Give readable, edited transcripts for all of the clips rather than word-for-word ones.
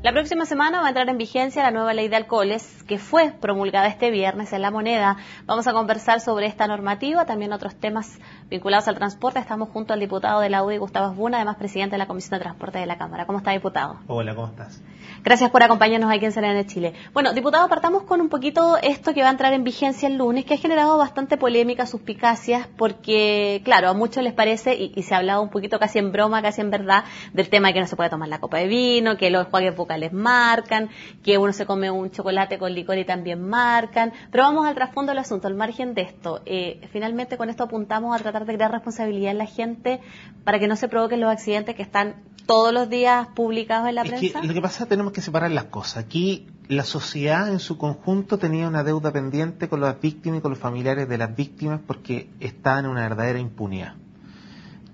La próxima semana va a entrar en vigencia la nueva ley de alcoholes que fue promulgada este viernes en La Moneda. Vamos a conversar sobre esta normativa, también otros temas vinculados al transporte. Estamos junto al diputado de la UDI, Gustavo Asbuna, además presidente de la Comisión de Transporte de la Cámara. ¿Cómo está, diputado? Hola, ¿cómo estás? Gracias por acompañarnos aquí en CNN Chile. Bueno, diputado, partamos con un poquito esto que va a entrar en vigencia el lunes, que ha generado bastante polémica, suspicacias, porque, claro, a muchos les parece, y se ha hablado un poquito casi en broma, casi en verdad, del tema de que no se puede tomar la copa de vino, que los enjuagues bucales marcan, que uno se come un chocolate con licor y también marcan. Pero vamos al trasfondo del asunto, al margen de esto. Finalmente, con esto apuntamos a tratar de crear responsabilidad en la gente para que no se provoquen los accidentes que están todos los días publicados en la prensa. Que lo que pasa, tenemos que separar las cosas. Aquí la sociedad en su conjunto tenía una deuda pendiente con las víctimas y con los familiares de las víctimas porque estaban en una verdadera impunidad.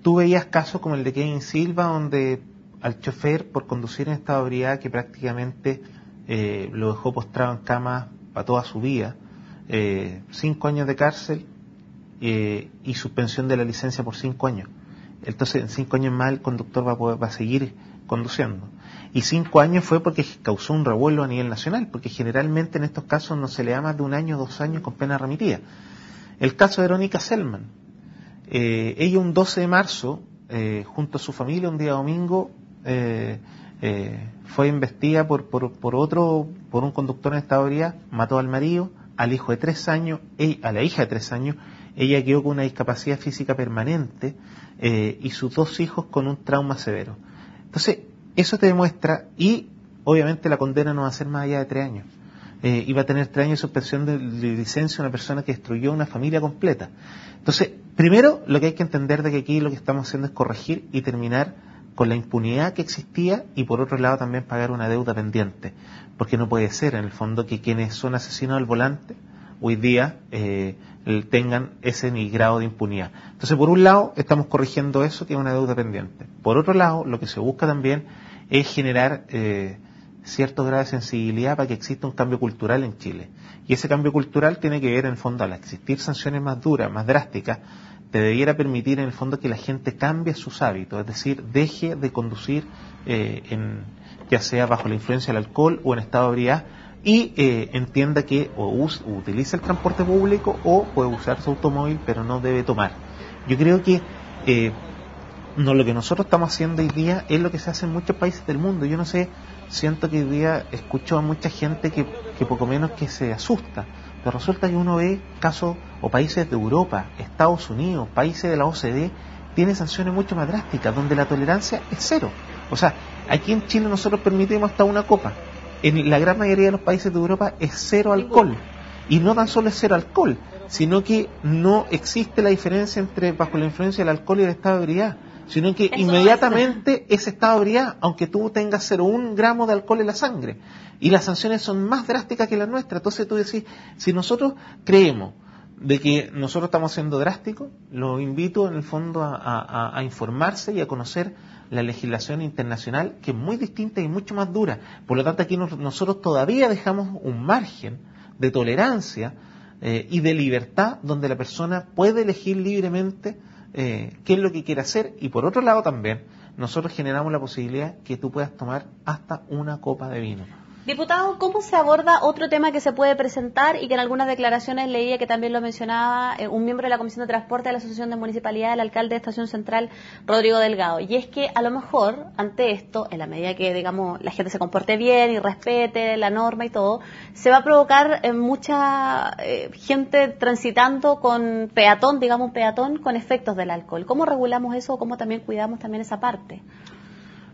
Tú veías casos como el de Kevin Silva, donde al chofer, por conducir en estado de ebriedad, que prácticamente lo dejó postrado en cama para toda su vida, 5 años de cárcel y suspensión de la licencia por 5 años. Entonces, en 5 años más el conductor va a seguir conduciendo. Y 5 años fue porque causó un revuelo a nivel nacional, porque generalmente en estos casos no se le da más de 1 año o 2 años con pena remitida. El caso de Verónica Selman. Ella un 12 de marzo, junto a su familia, un día domingo, fue investida por un conductor en estado de ebriedad, mató al marido, al hijo de 3 años, a la hija de 3 años. Ella quedó con una discapacidad física permanente y sus 2 hijos con un trauma severo. Entonces, eso te demuestra, y obviamente la condena no va a ser más allá de 3 años. Y va a tener 3 años de suspensión de licencia una persona que destruyó una familia completa. Entonces, primero, lo que hay que entender de que aquí lo que estamos haciendo es corregir y terminar con la impunidad que existía, y por otro lado también pagar una deuda pendiente. Porque no puede ser, en el fondo, que quienes son asesinados al volante hoy día tengan ese grado de impunidad. Entonces, por un lado, estamos corrigiendo eso, que es una deuda pendiente. Por otro lado, lo que se busca también es generar cierto grado de sensibilidad para que exista un cambio cultural en Chile. Y ese cambio cultural tiene que ver, en el fondo, al existir sanciones más duras, más drásticas, te debiera permitir, en el fondo, que la gente cambie sus hábitos, es decir, deje de conducir ya sea bajo la influencia del alcohol o en estado de ebriedad, y entienda que o utiliza el transporte público o puede usar su automóvil, pero no debe tomar. Yo creo que lo que nosotros estamos haciendo hoy día es lo que se hace en muchos países del mundo. Yo no sé, siento que hoy día escucho a mucha gente que poco menos que se asusta, pero resulta que uno ve casos o países de Europa, Estados Unidos, países de la OCDE, tiene sanciones mucho más drásticas, donde la tolerancia es 0. O sea, aquí en Chile nosotros permitimos hasta una copa. En la gran mayoría de los países de Europa es 0 alcohol. Y no tan solo es 0 alcohol, sino que no existe la diferencia entre bajo la influencia del alcohol y el estado de ebriedad, sino que inmediatamente ese estado de ebriedad, aunque tú tengas 0,1 gramo de alcohol en la sangre. Y las sanciones son más drásticas que las nuestras. Entonces tú decís, si nosotros creemos de que nosotros estamos siendo drásticos, los invito en el fondo a informarse y a conocer la legislación internacional, que es muy distinta y mucho más dura. Por lo tanto, aquí nosotros todavía dejamos un margen de tolerancia y de libertad, donde la persona puede elegir libremente qué es lo que quiere hacer. Y por otro lado también, nosotros generamos la posibilidad que tú puedas tomar hasta una copa de vino. Diputado, ¿cómo se aborda otro tema que se puede presentar y que en algunas declaraciones leía que también lo mencionaba un miembro de la Comisión de Transporte de la Asociación de Municipalidad, el alcalde de Estación Central, Rodrigo Delgado? Y es que a lo mejor ante esto, en la medida que digamos la gente se comporte bien y respete la norma y todo, se va a provocar mucha gente transitando con peatón, digamos un peatón con efectos del alcohol. ¿Cómo regulamos eso o cómo también cuidamos también esa parte?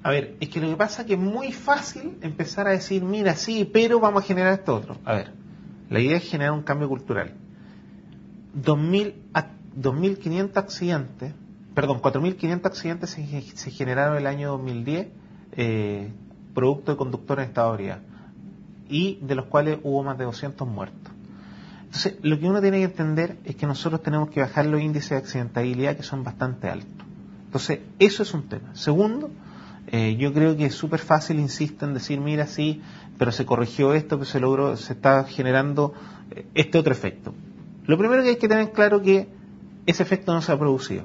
A ver, es que lo que pasa es que es muy fácil empezar a decir, mira, sí, pero vamos a generar esto otro. A ver, la idea es generar un cambio cultural. 4.500 accidentes se generaron el año 2010, producto de conductores en estado de ebriedad, y de los cuales hubo más de 200 muertos. Entonces, lo que uno tiene que entender es que nosotros tenemos que bajar los índices de accidentabilidad, que son bastante altos. Entonces, eso es un tema. Segundo, yo creo que es súper fácil, insisto, en decir, mira, sí, pero se corrigió esto, que se logró, se está generando este otro efecto. Lo primero que hay que tener claro es que ese efecto no se ha producido.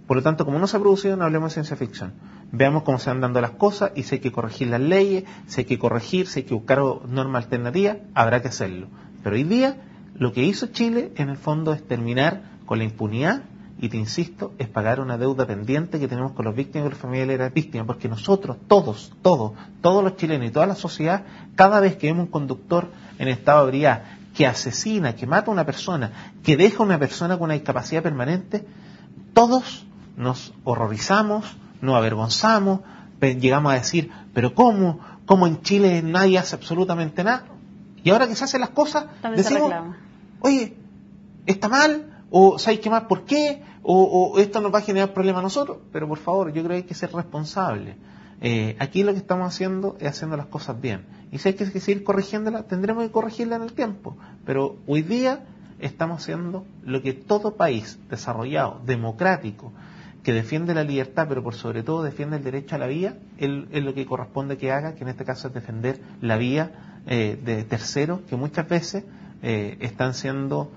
Por lo tanto, como no se ha producido, no hablemos de ciencia ficción. veamos cómo se van dando las cosas y si hay que corregir las leyes, si hay que corregir, si hay que buscar normas alternativas, habrá que hacerlo. Pero hoy día lo que hizo Chile en el fondo es terminar con la impunidad y te insisto, es pagar una deuda pendiente que tenemos con las víctimas y con las familias de las víctimas, porque nosotros, todos los chilenos y toda la sociedad, cada vez que vemos un conductor en estado de ebriedad que asesina, que mata a una persona, que deja a una persona con una discapacidad permanente, todos nos horrorizamos, nos avergonzamos, llegamos a decir, pero ¿cómo en Chile nadie hace absolutamente nada? Y ahora que se hacen las cosas, también decimos, oye, está mal, o ¿sabes qué más? ¿Por qué? O esto nos va a generar problemas a nosotros. Pero por favor, yo creo que hay que ser responsable. Aquí lo que estamos haciendo es haciendo las cosas bien. Y si hay que seguir corrigiéndolas, tendremos que corregirlas en el tiempo. Pero hoy día estamos haciendo lo que todo país desarrollado, democrático, que defiende la libertad, pero por sobre todo defiende el derecho a la vida, es lo que corresponde que haga, que en este caso es defender la vida de terceros que muchas veces están siendo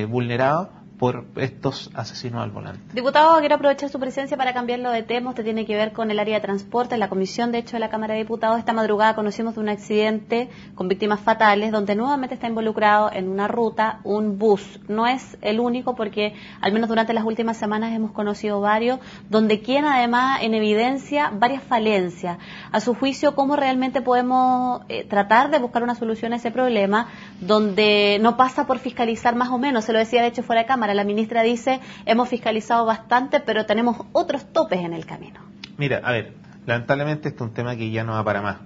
vulnerados por estos asesinos al volante. Diputado, quiero aprovechar su presencia para cambiarlo de tema. Usted tiene que ver con el área de transporte. En la comisión, de hecho, de la Cámara de Diputados, esta madrugada conocimos de un accidente con víctimas fatales, donde nuevamente está involucrado en una ruta un bus. No es el único, porque al menos durante las últimas semanas hemos conocido varios, donde quedan además en evidencia varias falencias. A su juicio, ¿cómo realmente podemos tratar de buscar una solución a ese problema, donde no pasa por fiscalizar más o menos? Se lo decía, de hecho, fuera de cámara. La ministra dice, hemos fiscalizado bastante, pero tenemos otros topes en el camino. Mira, a ver, lamentablemente este es un tema que ya no va para más.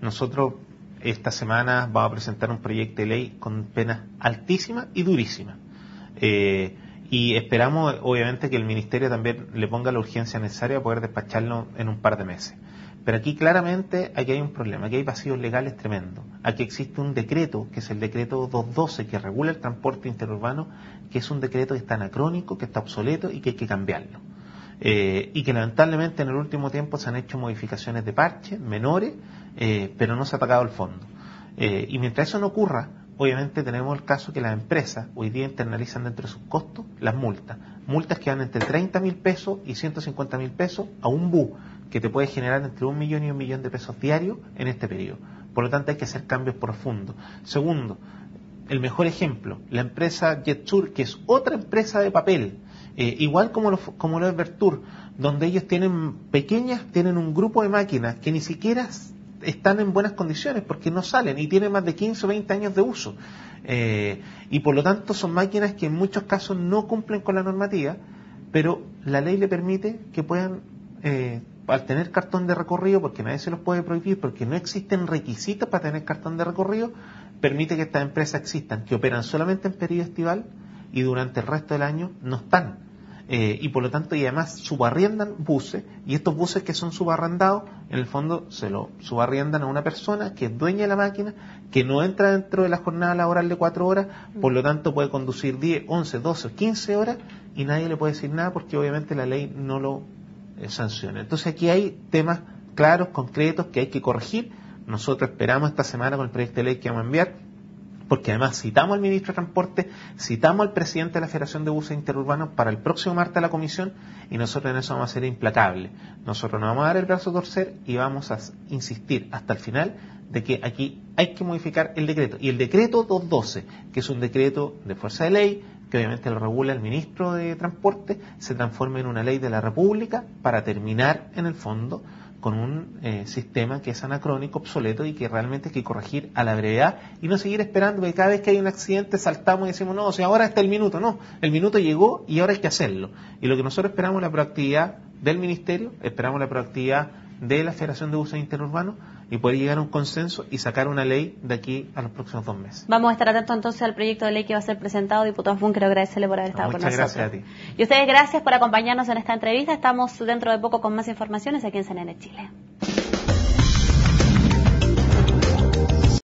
Nosotros esta semana vamos a presentar un proyecto de ley con penas altísimas y durísimas. Y esperamos, obviamente, que el Ministerio también le ponga la urgencia necesaria para poder despacharlo en un par de meses. Pero aquí claramente aquí hay un problema, aquí hay vacíos legales tremendos. Aquí existe un decreto, que es el decreto 212, que regula el transporte interurbano, que es un decreto que está anacrónico, que está obsoleto y que hay que cambiarlo. Y que lamentablemente en el último tiempo se han hecho modificaciones de parche, menores, pero no se ha atacado el fondo. Y mientras eso no ocurra, obviamente tenemos el caso que las empresas hoy día internalizan dentro de sus costos las multas. Multas que van entre 30.000 pesos y 150.000 pesos a un bus, que te puede generar entre 1 millón y 1 millón de pesos diarios en este periodo. Por lo tanto, hay que hacer cambios profundos. Segundo, el mejor ejemplo, la empresa JetSur, que es otra empresa de papel, igual como lo es Vertur, donde ellos tienen un grupo de máquinas que ni siquiera están en buenas condiciones porque no salen y tienen más de 15 o 20 años de uso. Y por lo tanto son máquinas que en muchos casos no cumplen con la normativa, pero la ley le permite que puedan, al tener cartón de recorrido, porque nadie se los puede prohibir, porque no existen requisitos para tener cartón de recorrido, permite que estas empresas existan, que operan solamente en periodo estival y durante el resto del año no están. Y por lo tanto, y además subarriendan buses, y estos buses que son subarrendados, en el fondo se lo subarriendan a una persona que es dueña de la máquina, que no entra dentro de la jornada laboral de 4 horas, por lo tanto puede conducir 10, 11, 12 o 15 horas y nadie le puede decir nada porque obviamente la ley no lo sanciona. Entonces aquí hay temas claros, concretos que hay que corregir. Nosotros esperamos esta semana con el proyecto de ley que vamos a enviar, porque además citamos al ministro de Transporte, citamos al presidente de la Federación de Buses Interurbanos para el próximo martes a la comisión, y nosotros en eso vamos a ser implacables. Nosotros no vamos a dar el brazo a torcer y vamos a insistir hasta el final de que aquí hay que modificar el decreto. Y el decreto 212, que es un decreto de fuerza de ley, que obviamente lo regula el ministro de Transporte, se transforme en una ley de la República para terminar en el fondo con un sistema que es anacrónico, obsoleto y que realmente hay que corregir a la brevedad y no seguir esperando que cada vez que hay un accidente saltamos y decimos, no, o sea, ahora está el minuto. No, el minuto llegó y ahora hay que hacerlo. Y lo que nosotros esperamos es la proactividad del Ministerio, esperamos la proactividad de la Federación de Buses Interurbanos y poder llegar a un consenso y sacar una ley de aquí a los próximos 2 meses. Vamos a estar atentos entonces al proyecto de ley que va a ser presentado. Diputado Fun, quiero agradecerle por haber estado con nosotros. Muchas gracias a ti. Y ustedes, gracias por acompañarnos en esta entrevista. Estamos dentro de poco con más informaciones aquí en CNN Chile.